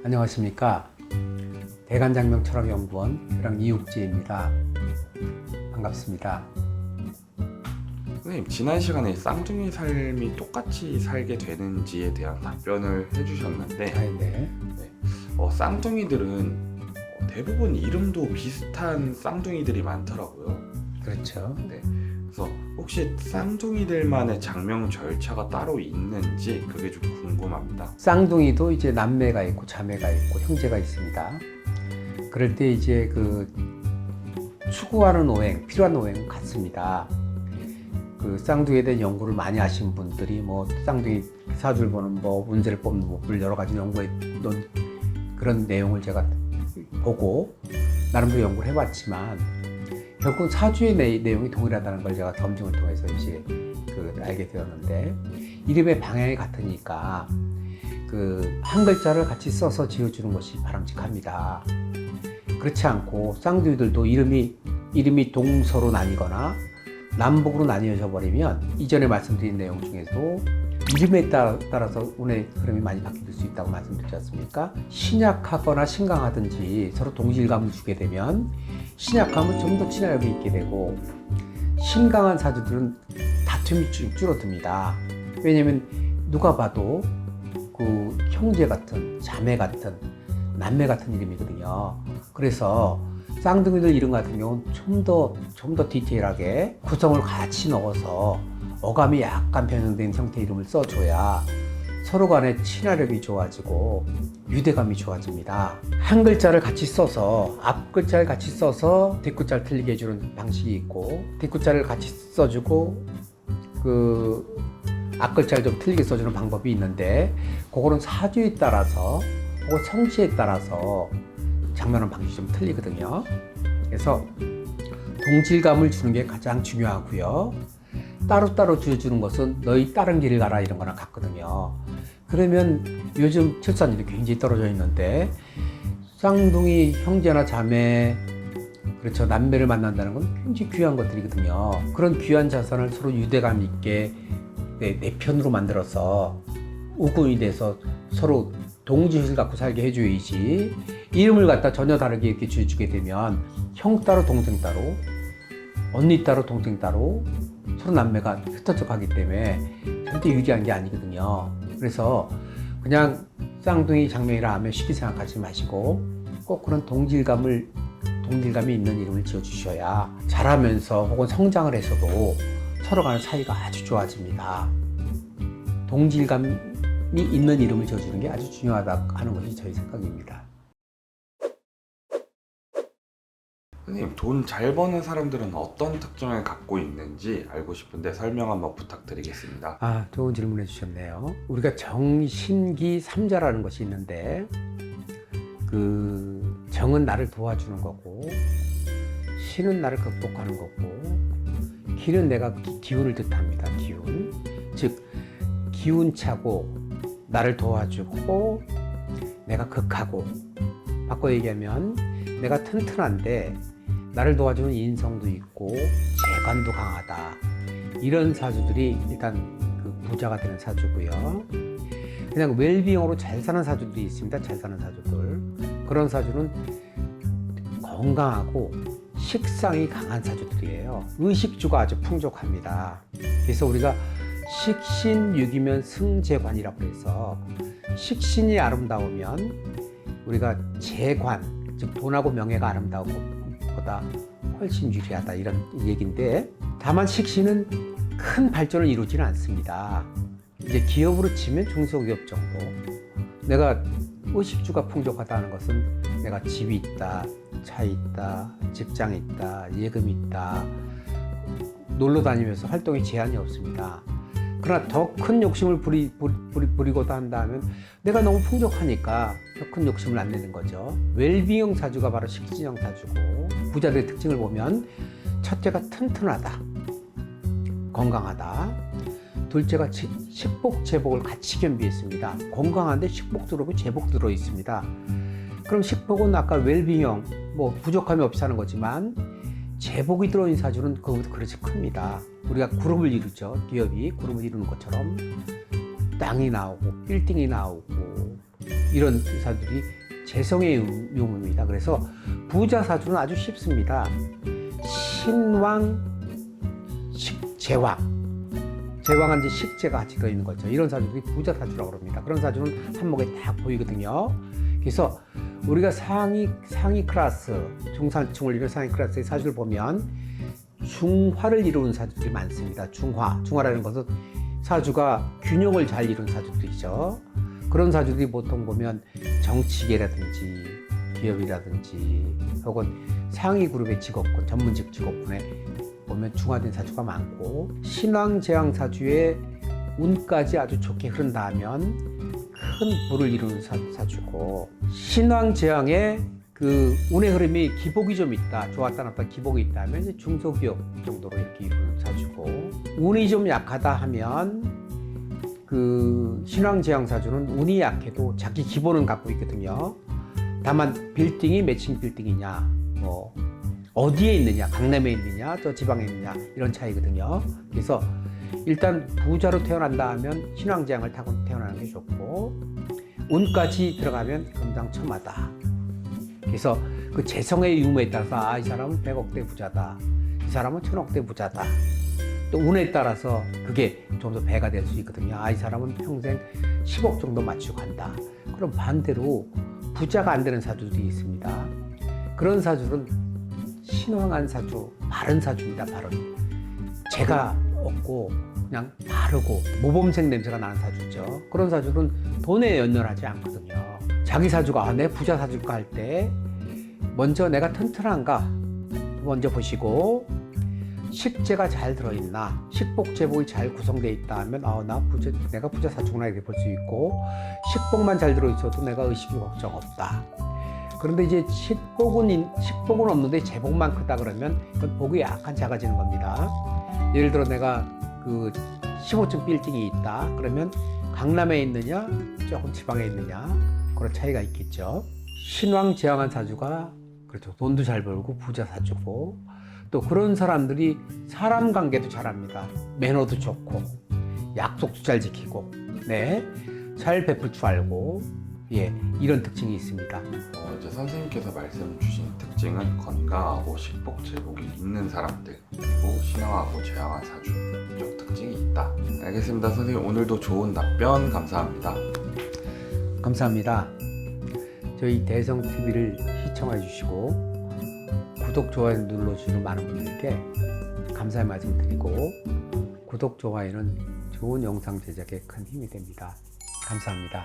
안녕하십니까. 대간장명철학연구원 교랑 이육지입니다. 반갑습니다. 선생님, 지난 시간에 쌍둥이 삶이 똑같이 살게 되는지에 대한 답변을 해주셨는데 네. 쌍둥이들은 대부분 이름도 비슷한 쌍둥이들이 많더라고요. 그렇죠. 네. 그래서 혹시 쌍둥이들만의 장명 절차가 따로 있는지 그게 좀 궁금합니다. 쌍둥이도 이제 남매가 있고 자매가 있고 형제가 있습니다. 그럴 때 이제 추구하는 오행, 필요한 오행은 같습니다. 쌍둥이에 대한 연구를 많이 하신 분들이 쌍둥이 사주를 보는 운세를 뽑는 여러 가지 연구에 놓은 그런 내용을 제가 보고 나름대로 연구를 해봤지만 결국 사주의 내용이 동일하다는 걸 제가 검증을 통해서 이제 알게 되었는데, 이름의 방향이 같으니까 한 글자를 같이 써서 지어주는 것이 바람직합니다. 그렇지 않고 쌍둥이들도 이름이 동서로 나뉘거나 남북으로 나뉘어져 버리면 이전에 말씀드린 내용 중에도 이름에 따라서 운의 흐름이 많이 바뀔 수 있다고 말씀드렸지 않습니까? 신약하거나 신강하든지 서로 동질감을 주게 되면 신약하면 좀 더 친화력이 있게 되고, 신강한 사주들은 다툼이 줄어듭니다. 왜냐면 누가 봐도 형제 같은, 자매 같은, 남매 같은 이름이거든요. 그래서 쌍둥이들 이름 같은 경우는 좀 더 디테일하게 구성을 같이 넣어서 어감이 약간 변형된 형태 이름을 써줘야 서로 간의 친화력이 좋아지고 유대감이 좋아집니다. 한 글자를 같이 써서 앞 글자를 같이 써서 뒷글자를 틀리게 해주는 방식이 있고, 뒷글자를 같이 써주고 앞 글자를 좀 틀리게 써주는 방법이 있는데, 그거는 사주에 따라서 혹은 성씨에 따라서 장면하는 방식이 좀 틀리거든요. 그래서 동질감을 주는 게 가장 중요하고요. 따로따로 지어주는 것은 너희 다른 길을 가라 이런 거랑 같거든요. 그러면 요즘 출산율이 굉장히 떨어져 있는데 쌍둥이 형제나 자매, 그렇죠, 남매를 만난다는 건 굉장히 귀한 것들이거든요. 그런 귀한 자산을 서로 유대감 있게 내 편으로 만들어서 우군이 돼서 서로 동지의식을 갖고 살게 해줘야지, 이름을 갖다 전혀 다르게 이렇게 지어주게 되면 형 따로 동생 따로, 언니 따로 동생 따로 서로 남매가 흩어져 가기 때문에 절대 유리한 게 아니거든요. 그래서 그냥 쌍둥이 장명이라 하면 쉽게 생각하지 마시고 꼭 그런 동질감이 있는 이름을 지어주셔야 자라면서 혹은 성장을 해서도 서로 간의 사이가 아주 좋아집니다. 동질감이 있는 이름을 지어주는 게 아주 중요하다 하는 것이 저희 생각입니다. 선생님, 돈 잘 버는 사람들은 어떤 특징을 갖고 있는지 알고 싶은데 설명 한번 부탁드리겠습니다. 좋은 질문 해주셨네요. 우리가 정신기 삼자라는 것이 있는데, 정은 나를 도와주는 거고, 신은 나를 극복하는 거고, 기는 내가 기운을 뜻합니다. 기운. 즉, 기운차고 나를 도와주고 내가 극하고, 바꿔 얘기하면 내가 튼튼한데 나를 도와주는 인성도 있고 재관도 강하다. 이런 사주들이 일단 부자가 되는 사주고요. 그냥 웰빙으로 잘 사는 사주들이 있습니다. 잘 사는 사주들. 그런 사주는 건강하고 식상이 강한 사주들이에요. 의식주가 아주 풍족합니다. 그래서 우리가 식신육이면 승재관이라고 해서 식신이 아름다우면 우리가 재관, 즉 돈하고 명예가 아름다운 것보다 훨씬 유리하다, 이런 얘기인데, 다만 식신은 큰 발전을 이루지는 않습니다. 이제 기업으로 치면 중소기업 정도. 내가 의식주가 풍족하다는 것은 내가 집이 있다, 차 있다, 직장 있다, 예금 있다, 놀러 다니면서 활동에 제한이 없습니다. 그러나 더 큰 욕심을 부리고도 한다면 내가 너무 풍족하니까 더 큰 욕심을 안 내는 거죠. 웰빙형 사주가 바로 식신형 사주고, 부자들의 특징을 보면 첫째가 튼튼하다, 건강하다. 둘째가 식복, 제복을 같이 겸비했습니다. 건강한데 식복 들어오고 제복 들어 있습니다. 그럼 식복은 아까 웰빙형, 부족함이 없이 사는 거지만, 제복이 들어있는 사주는 그것도 그릇이 큽니다. 우리가 그룹을 이루죠. 기업이 그룹을 이루는 것처럼 땅이 나오고 빌딩이 나오고 이런 사주들이 재성의 유무입니다. 그래서 부자 사주는 아주 쉽습니다. 신왕, 식재왕. 제왕한 지 식재가 같이 들어있는 거죠. 이런 사주들이 부자 사주라고 합니다. 그런 사주는 한목에 딱 보이거든요. 그래서 우리가 상위 클래스, 중산층을 이룬 상위 클래스의 사주를 보면 중화를 이루는 사주들이 많습니다. 중화라는 것은 사주가 균형을 잘 이룬 사주들이죠. 그런 사주들이 보통 보면 정치계라든지 기업이라든지 혹은 상위 그룹의 직업군, 전문직 직업군에 보면 중화된 사주가 많고, 신왕 제왕 사주의 운까지 아주 좋게 흐른다면 큰 부를 이루는 사주고, 신왕 제왕의 그 운의 흐름이 기복이 좀 있다, 좋았다 나빴다 기복이 있다면 이제 중소기업 정도로 이렇게 이루는 사주고, 운이 좀 약하다 하면 그 신왕 제왕 사주는 운이 약해도 자기 기본은 갖고 있거든요. 다만 빌딩이 매칭 빌딩이냐, 뭐 어디에 있느냐, 강남에 있느냐, 저 지방에 있느냐, 이런 차이거든요. 그래서 일단 부자로 태어난다 하면 신왕제왕을 타고 태어나는 게 좋고, 운까지 들어가면 금상첨화다. 그래서 그 재성의 유무에 따라서 이 사람은 100억대 부자다, 이 사람은 1000억대 부자다. 또 운에 따라서 그게 좀 더 배가 될 수 있거든요. 이 사람은 평생 10억 정도 맞추고 간다. 그럼 반대로 부자가 안 되는 사주들이 있습니다. 그런 사주는 신왕한 사주, 바른 사주입니다. 바른. 재가 없고 그냥 바르고 모범생 냄새가 나는 사주죠. 그런 사주는 돈에 연연하지 않거든요. 자기 사주가 내 부자 사주일까 할 때 먼저 내가 튼튼한가 먼저 보시고, 식재가 잘 들어있나, 식복 제복이 잘 구성되어 있다 하면 내가 부자 사주구나 이렇게 볼 수 있고, 식복만 잘 들어있어도 내가 의식이 걱정 없다. 그런데 이제 식복은 없는데 제복만 크다 그러면 그건 복이 약간 작아지는 겁니다. 예를 들어 내가 그 15층 빌딩이 있다 그러면 강남에 있느냐 조금 지방에 있느냐 그런 차이가 있겠죠. 신왕 제왕한 사주가 그렇죠. 돈도 잘 벌고 부자 사주고, 또 그런 사람들이 사람 관계도 잘합니다. 매너도 좋고 약속도 잘 지키고, 잘 베풀 줄 알고, 이런 특징이 있습니다. 이제 선생님께서 말씀 주신 특징은 건강하고 식복 제복이 있는 사람들, 그리고 신앙하고 제왕한 사주적 특징이 있다. 알겠습니다. 선생님, 오늘도 좋은 답변 감사합니다. 감사합니다. 저희 대성TV를 시청해 주시고 구독, 좋아요 눌러주시는 많은 분들께 감사의 말씀 드리고, 구독, 좋아요는 좋은 영상 제작에 큰 힘이 됩니다. 감사합니다.